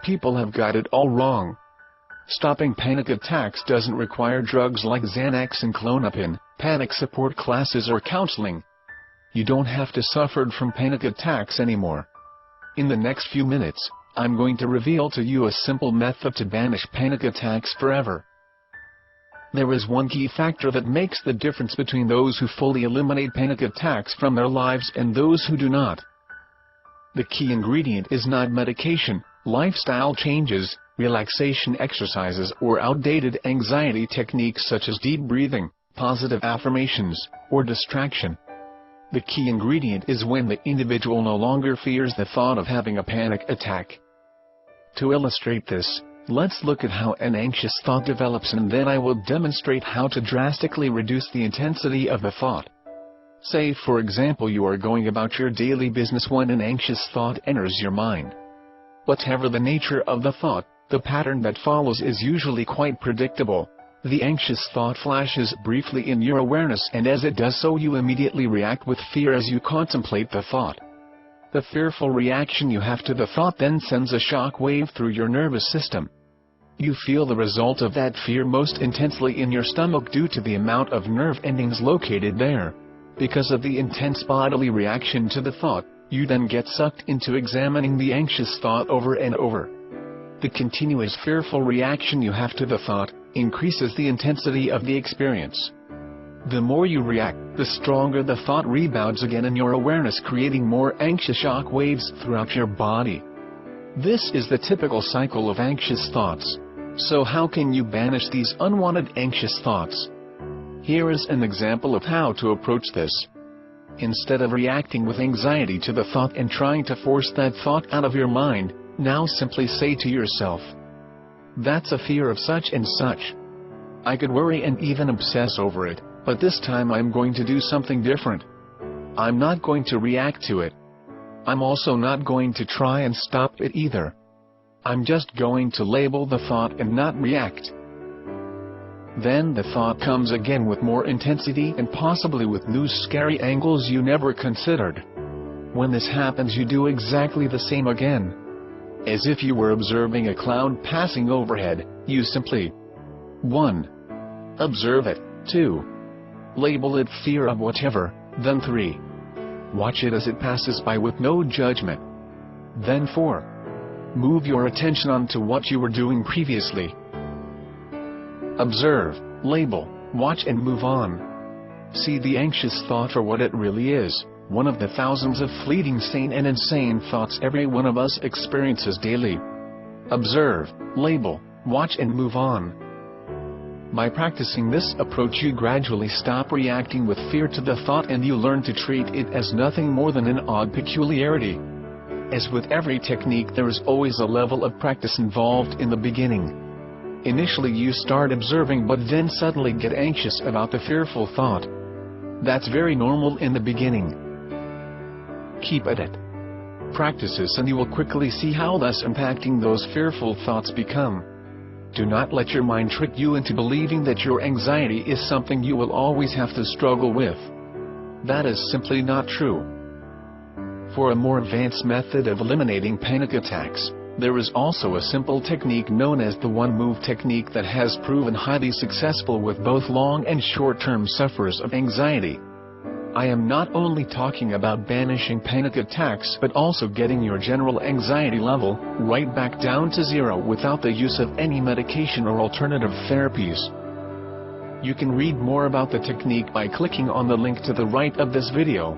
People have got it all wrong. Stopping panic attacks doesn't require drugs like Xanax and Klonopin, panic support classes or counseling. You don't have to suffer from panic attacks anymore. In the next few minutes, I'm going to reveal to you a simple method to banish panic attacks forever. There is one key factor that makes the difference between those who fully eliminate panic attacks from their lives and those who do not. The key ingredient is not medication, lifestyle changes, relaxation exercises, or outdated anxiety techniques such as deep breathing, positive affirmations, or distraction. The key ingredient is when the individual no longer fears the thought of having a panic attack. To illustrate this, let's look at how an anxious thought develops, and then I will demonstrate how to drastically reduce the intensity of the thought. Say, for example, you are going about your daily business when an anxious thought enters your mind. Whatever the nature of the thought, the pattern that follows is usually quite predictable. The anxious thought flashes briefly in your awareness, and as it does so, you immediately react with fear as you contemplate the thought. The fearful reaction you have to the thought then sends a shock wave through your nervous system. You feel the result of that fear most intensely in your stomach due to the amount of nerve endings located there. Because of the intense bodily reaction to the thought, you then get sucked into examining the anxious thought over and over. The continuous fearful reaction you have to the thought increases the intensity of the experience. The more you react, the stronger the thought rebounds again in your awareness, creating more anxious shock waves throughout your body. This is the typical cycle of anxious thoughts. So how can you banish these unwanted anxious thoughts? Here is an example of how to approach this. Instead of reacting with anxiety to the thought and trying to force that thought out of your mind, now simply say to yourself, "That's a fear of such and such. I could worry and even obsess over it, but this time I'm going to do something different. I'm not going to react to it. I'm also not going to try and stop it either. I'm just going to label the thought and not react." Then the thought comes again with more intensity and possibly with new scary angles you never considered. When this happens, you do exactly the same again. As if you were observing a cloud passing overhead, you simply 1. Observe it. 2. Label it fear of whatever. Then 3. Watch it as it passes by with no judgment. Then 4. Move your attention onto what you were doing previously. Observe, label, watch and move on. See the anxious thought for what it really is, one of the thousands of fleeting sane and insane thoughts every one of us experiences daily. Observe, label, watch and move on. By practicing this approach, you gradually stop reacting with fear to the thought and you learn to treat it as nothing more than an odd peculiarity. As with every technique, there is always a level of practice involved in the beginning. Initially you start observing but then suddenly get anxious about the fearful thought. That's very normal in the beginning. Keep at it. Practice this and you will quickly see how less impacting those fearful thoughts become. Do not let your mind trick you into believing that your anxiety is something you will always have to struggle with. That is simply not true. For a more advanced method of eliminating panic attacks, there is also a simple technique known as the one-move technique that has proven highly successful with both long and short-term sufferers of anxiety. I am not only talking about banishing panic attacks but also getting your general anxiety level right back down to zero without the use of any medication or alternative therapies. You can read more about the technique by clicking on the link to the right of this video.